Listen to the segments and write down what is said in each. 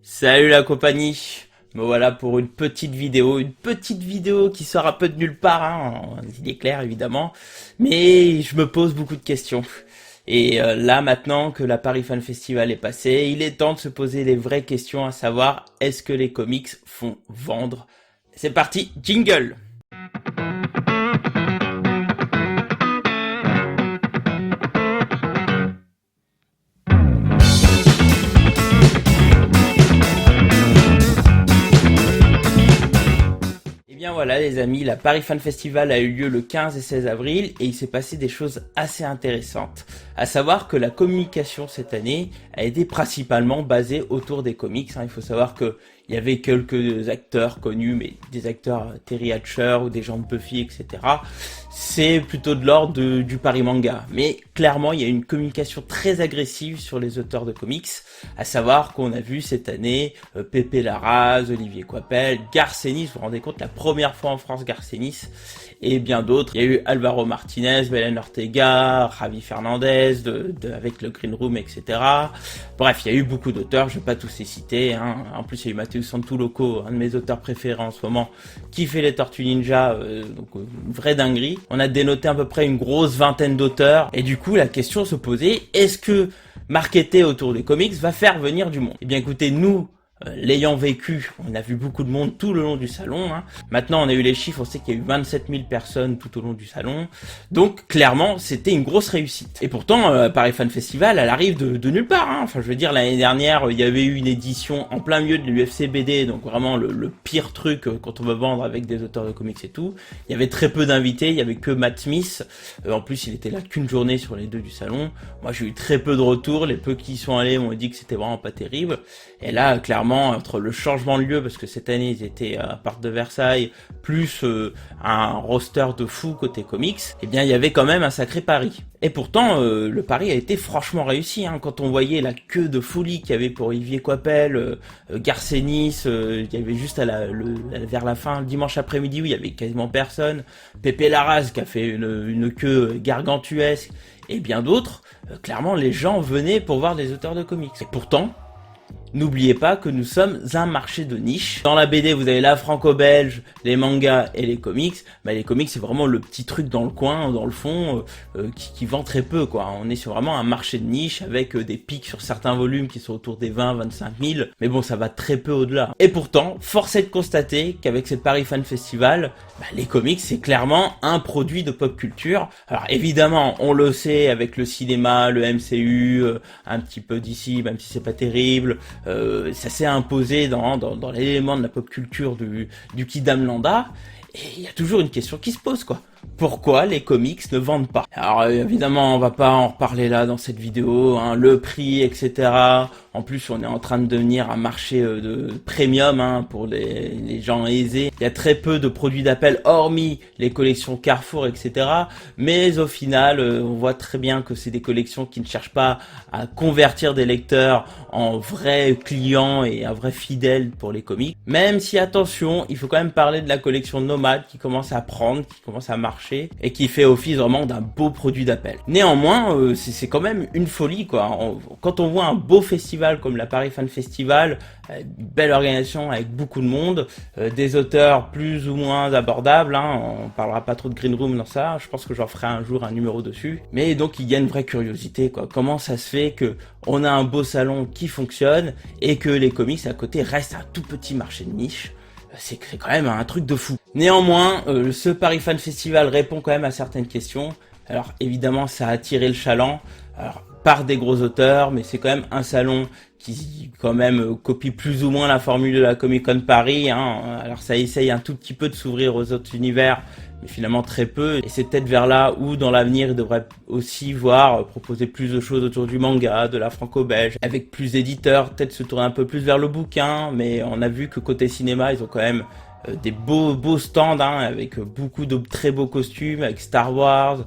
Salut la compagnie. Me voilà pour une petite vidéo qui sort un peu de nulle part, hein, il est clair évidemment, mais je me pose beaucoup de questions. Et là maintenant que la Paris Fan Festival est passé, il est temps de se poser les vraies questions, à savoir est-ce que les comics font vendre? C'est parti, jingle. Eh bien voilà les amis, la Paris Fan Festival a eu lieu le 15 et 16 avril et il s'est passé des choses assez intéressantes. À savoir que la communication cette année a été principalement basée autour des comics. Il faut savoir que il y avait quelques acteurs connus, mais des acteurs Terry Hatcher ou des gens de Buffy, etc. C'est plutôt de l'ordre du Paris Manga. Mais clairement, il y a une communication très agressive sur les auteurs de comics. À savoir qu'on a vu cette année Pepe Larraz, Olivier Coipel, Garcenis, vous vous rendez compte, la première fois en France Garcenis, et bien d'autres. Il y a eu Alvaro Martinez, Belen Ortega, Javi Fernandez, avec le Green Room, etc. Bref, il y a eu beaucoup d'auteurs, je vais pas tous les citer, hein. En plus, il y a eu Matheus Santoloco, un de mes auteurs préférés en ce moment, qui fait les Tortues Ninja, donc une vraie dinguerie. On a dénoté à peu près une grosse vingtaine d'auteurs, et du coup, la question se posait, est-ce que marketer autour des comics va faire venir du monde? Eh bien écoutez, nous, l'ayant vécu, on a vu beaucoup de monde tout le long du salon, hein. Maintenant on a eu les chiffres, on sait qu'il y a eu 27 000 personnes tout au long du salon, donc clairement c'était une grosse réussite. Et pourtant Paris Fan Festival, elle arrive de nulle part, hein. Enfin je veux dire, l'année dernière il y avait eu une édition en plein milieu de l'UFC BD, donc vraiment le pire truc quand on veut vendre avec des auteurs de comics et tout. Il y avait très peu d'invités, il y avait que Matt Smith, en plus il était là qu'une journée sur les deux du salon. Moi j'ai eu très peu de retours, les peu qui y sont allés m'ont dit que c'était vraiment pas terrible. Et là clairement, entre le changement de lieu, parce que cette année ils étaient à Parc de Versailles, plus un roster de fou côté comics, eh bien il y avait quand même un sacré pari. Et pourtant le pari a été franchement réussi, hein. Quand on voyait la queue de folie qu'il y avait pour Olivier Coipel, Garcenis, il y avait juste vers la fin, le dimanche après-midi, où il y avait quasiment personne, Pepe Larraz qui a fait une queue gargantuesque, et bien d'autres. Clairement les gens venaient pour voir des auteurs de comics. Et pourtant, n'oubliez pas que nous sommes un marché de niche. Dans la BD, vous avez la franco-belge, les mangas et les comics. Bah, les comics, c'est vraiment le petit truc dans le coin, dans le fond, qui vend très peu, quoi. On est sur vraiment un marché de niche avec des pics sur certains volumes qui sont autour des 20-25 000. Mais bon, ça va très peu au-delà. Et pourtant, force est de constater qu'avec cette Paris Fan Festival, bah, les comics, c'est clairement un produit de pop culture. Alors évidemment, on le sait avec le cinéma, le MCU, un petit peu d'ici, même si c'est pas terrible. Ça s'est imposé dans l'élément de la pop culture du Kidam Lambda, et il y a toujours une question qui se pose, quoi. Pourquoi les comics ne vendent pas? Alors évidemment, on va pas en reparler là dans cette vidéo, hein, le prix, etc. En plus, on est en train de devenir un marché de premium, hein, pour les gens aisés. Il y a très peu de produits d'appel, hormis les collections Carrefour, etc. Mais au final, on voit très bien que c'est des collections qui ne cherchent pas à convertir des lecteurs en vrais clients et un vrai fidèle pour les comics. Même si, attention, il faut quand même parler de la collection Nomade qui commence à prendre, qui commence à marcher, et qui fait office vraiment d'un beau produit d'appel. Néanmoins, c'est quand même une folie, quoi. Quand on voit un beau festival comme la Paris Fan Festival, une belle organisation avec beaucoup de monde, des auteurs plus ou moins abordables, hein, on parlera pas trop de Green Room dans ça, je pense que j'en ferai un jour un numéro dessus, mais donc il y a une vraie curiosité, quoi. Comment ça se fait que on a un beau salon qui fonctionne et que les comics à côté restent un tout petit marché de niche? C'est quand même un truc de fou. Néanmoins, ce Paris Fan Festival répond quand même à certaines questions. Alors évidemment, ça a attiré le chaland, alors par des gros auteurs, mais c'est quand même un salon qui quand même copie plus ou moins la formule de la Comic Con Paris, hein. Alors ça essaye un tout petit peu de s'ouvrir aux autres univers, mais finalement très peu. Et c'est peut-être vers là où dans l'avenir il devrait aussi voir proposer plus de choses autour du manga, de la franco-belge, avec plus d'éditeurs, peut-être se tourner un peu plus vers le bouquin. Mais on a vu que côté cinéma, ils ont quand même des beaux stands, hein, avec beaucoup de très beaux costumes, avec Star Wars,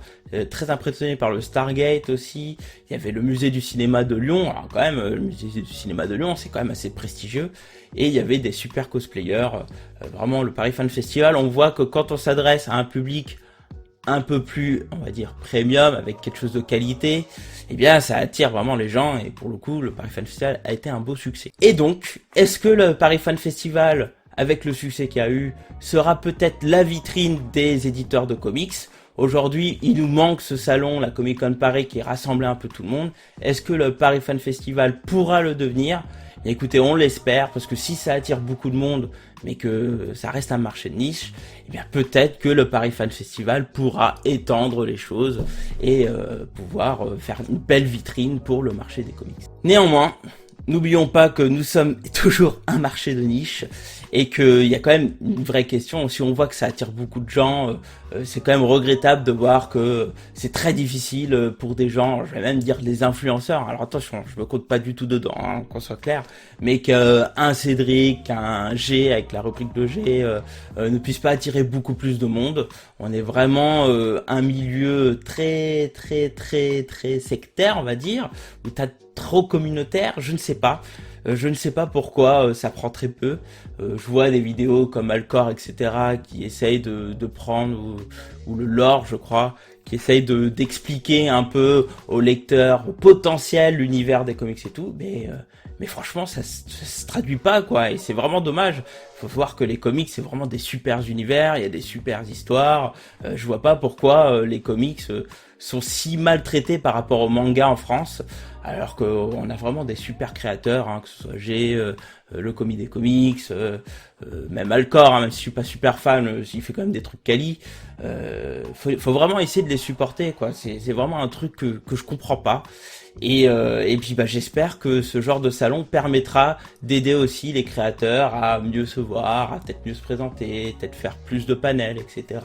très impressionné par le Stargate aussi. Il y avait le musée du cinéma de Lyon, alors quand même le musée du cinéma de Lyon c'est quand même assez prestigieux, et il y avait des super cosplayers, vraiment le Paris Fan Festival, on voit que quand on s'adresse à un public un peu plus, on va dire, premium, avec quelque chose de qualité, eh bien, ça attire vraiment les gens, et pour le coup, le Paris Fan Festival a été un beau succès. Et donc, est-ce que le Paris Fan Festival, avec le succès qu'il y a eu, sera peut-être la vitrine des éditeurs de comics? Aujourd'hui, il nous manque ce salon, la Comic Con Paris, qui rassemblait un peu tout le monde. Est-ce que le Paris Fan Festival pourra le devenir? Et écoutez, on l'espère, parce que si ça attire beaucoup de monde, mais que ça reste un marché de niche, eh bien peut-être que le Paris Fan Festival pourra étendre les choses et pouvoir faire une belle vitrine pour le marché des comics. Néanmoins, n'oublions pas que nous sommes toujours un marché de niche et qu'il y a quand même une vraie question. Si on voit que ça attire beaucoup de gens, c'est quand même regrettable de voir que c'est très difficile pour des gens, je vais même dire des influenceurs. Alors attention, je me compte pas du tout dedans, hein, qu'on soit clair, mais qu'un Cédric, un G avec la rubrique de G ne puisse pas attirer beaucoup plus de monde. On est vraiment un milieu très sectaire, on va dire, où t'as trop communautaire, je ne sais pas. Je ne sais pas pourquoi ça prend très peu. Je vois des vidéos comme Alcor, etc., qui essayent de prendre, ou le lore, je crois, qui essayent d'expliquer un peu aux lecteurs potentiels l'univers des comics et tout, mais franchement, ça se traduit pas, quoi, et c'est vraiment dommage. Faut voir que les comics, c'est vraiment des super univers, il y a des super histoires. Je vois pas pourquoi les comics sont si maltraités par rapport au manga en France, alors qu'on a vraiment des super créateurs, hein, que ce soit G, le Comi des comics, même Alcor, hein, même si je suis pas super fan, il fait quand même des trucs quali. Faut vraiment essayer de les supporter, quoi. C'est vraiment un truc que je comprends pas. Et puis j'espère que ce genre de salon permettra d'aider aussi les créateurs à mieux se voir, à peut-être mieux se présenter, peut-être faire plus de panels, etc.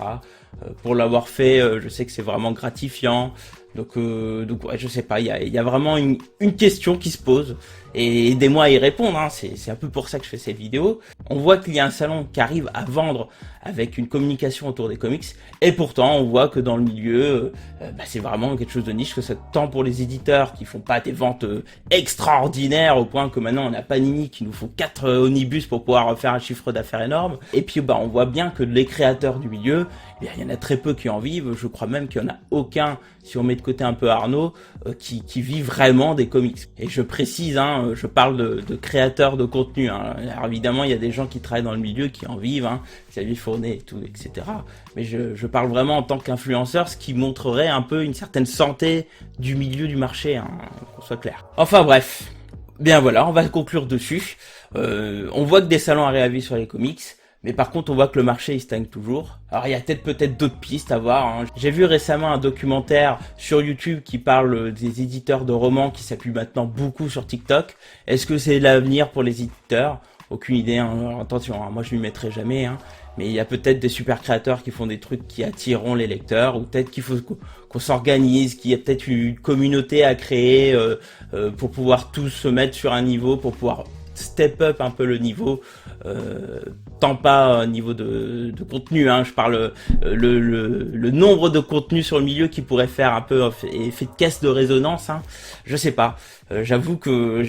Pour l'avoir fait, je sais que c'est vraiment gratifiant. Donc ouais, je sais pas, il y a vraiment une question qui se pose, et aidez-moi à y répondre, hein. C'est un peu pour ça que je fais cette vidéo. On voit qu'il y a un salon qui arrive à vendre avec une communication autour des comics, et pourtant on voit que dans le milieu, c'est vraiment quelque chose de niche, que ça tant pour les éditeurs qui font pas des ventes extraordinaires au point que maintenant on a Panini qui nous faut 4 omnibus pour pouvoir faire un chiffre d'affaires énorme, et puis on voit bien que les créateurs du milieu, il y en a très peu qui en vivent. Je crois même qu'il y en a aucun, si on met de côté un peu Arnaud, qui vit vraiment des comics. Et je précise, hein, je parle de créateurs de contenu, hein. Alors évidemment, il y a des gens qui travaillent dans le milieu qui en vivent, hein, Xavier Fournet et tout, etc. Mais je parle vraiment en tant qu'influenceur, ce qui montrerait un peu une certaine santé du milieu du marché, hein, qu'on soit clair. Enfin bref, bien voilà, on va conclure dessus. On voit que des salons arrivent à vivre sur les comics. Mais par contre, on voit que le marché, il stagne toujours. Alors, il y a peut-être d'autres pistes à voir, hein. J'ai vu récemment un documentaire sur YouTube qui parle des éditeurs de romans qui s'appuient maintenant beaucoup sur TikTok. Est-ce que c'est l'avenir pour les éditeurs? Aucune idée, hein. Alors, attention, hein, moi je m'y mettrai jamais, hein. Mais il y a peut-être des super créateurs qui font des trucs qui attireront les lecteurs, ou peut-être qu'il faut qu'on s'organise, qu'il y a peut-être une communauté à créer pour pouvoir tous se mettre sur un niveau, pour pouvoir step up un peu le niveau, tant pas au niveau de contenu, hein, je parle le nombre de contenus sur le milieu qui pourrait faire un peu effet de caisse de résonance, hein. Je sais pas, j'avoue que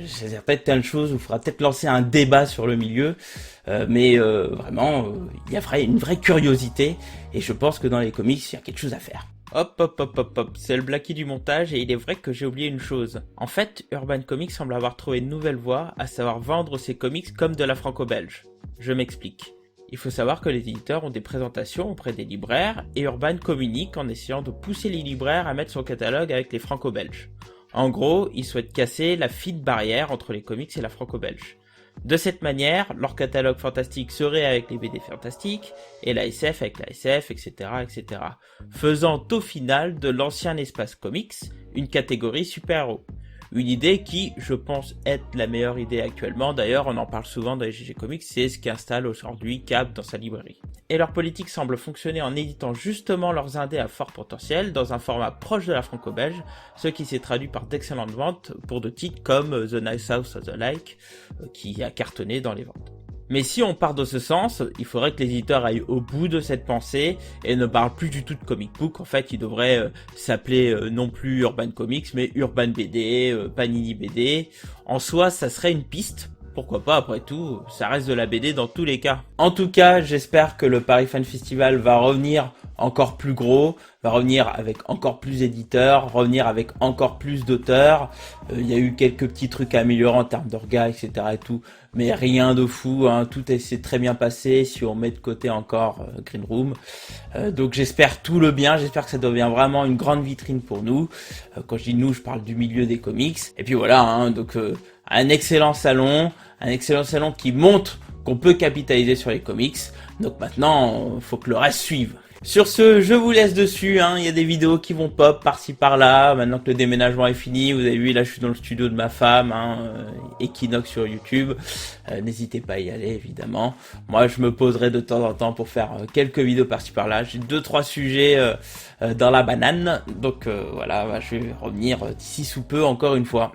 c'est peut-être telle chose où il faudra peut-être lancer un débat sur le milieu, mais vraiment il y a une vraie curiosité, et je pense que dans les comics il y a quelque chose à faire. Hop, c'est le Blacky du montage, et il est vrai que j'ai oublié une chose. En fait, Urban Comics semble avoir trouvé une nouvelle voie, à savoir vendre ses comics comme de la franco-belge. Je m'explique. Il faut savoir que les éditeurs ont des présentations auprès des libraires, et Urban communique en essayant de pousser les libraires à mettre son catalogue avec les franco-belges. En gros, ils souhaitent casser la fine barrière entre les comics et la franco-belge. De cette manière, leur catalogue fantastique serait avec les BD fantastiques, et la SF avec la SF, etc., etc. Faisant au final de l'ancien espace comics une catégorie super-héros. Une idée qui, je pense, est la meilleure idée actuellement. D'ailleurs, on en parle souvent dans les GG Comics, c'est ce qu'installe aujourd'hui Cap dans sa librairie. Et leur politique semble fonctionner en éditant justement leurs indés à fort potentiel dans un format proche de la franco-belge, ce qui s'est traduit par d'excellentes ventes pour de titres comme The Nice House of the Like, qui a cartonné dans les ventes. Mais si on part de ce sens, il faudrait que les éditeurs aillent au bout de cette pensée et ne parlent plus du tout de comic book. En fait, ils devraient s'appeler non plus Urban Comics, mais Urban BD, Panini BD. En soi, ça serait une piste pourquoi pas, après tout, ça reste de la BD dans tous les cas. En tout cas, j'espère que le Paris Fan Festival va revenir encore plus gros, va revenir avec encore plus d'éditeurs, revenir avec encore plus d'auteurs. Il y a eu quelques petits trucs à améliorer en termes d'orgas, etc. et tout, mais rien de fou, hein. Tout s'est très bien passé si on met de côté encore Green Room. Donc j'espère tout le bien, j'espère que ça devient vraiment une grande vitrine pour nous. Quand je dis nous, je parle du milieu des comics. Et puis voilà, hein, donc un excellent salon qui montre qu'on peut capitaliser sur les comics. Donc maintenant, il faut que le reste suive. Sur ce, je vous laisse dessus, hein. Il y a des vidéos qui vont pop par-ci par-là, maintenant que le déménagement est fini. Vous avez vu, là je suis dans le studio de ma femme, hein, Equinox sur YouTube. N'hésitez pas à y aller, évidemment. Moi, je me poserai de temps en temps pour faire quelques vidéos par-ci par-là. J'ai 2-3 sujets dans la banane, donc voilà, je vais revenir d'ici sous peu, encore une fois.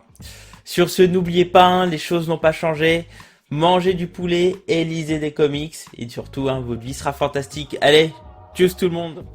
Sur ce, n'oubliez pas, hein, les choses n'ont pas changé. Mangez du poulet et lisez des comics. Et surtout, hein, votre vie sera fantastique. Allez, tchuss tout le monde!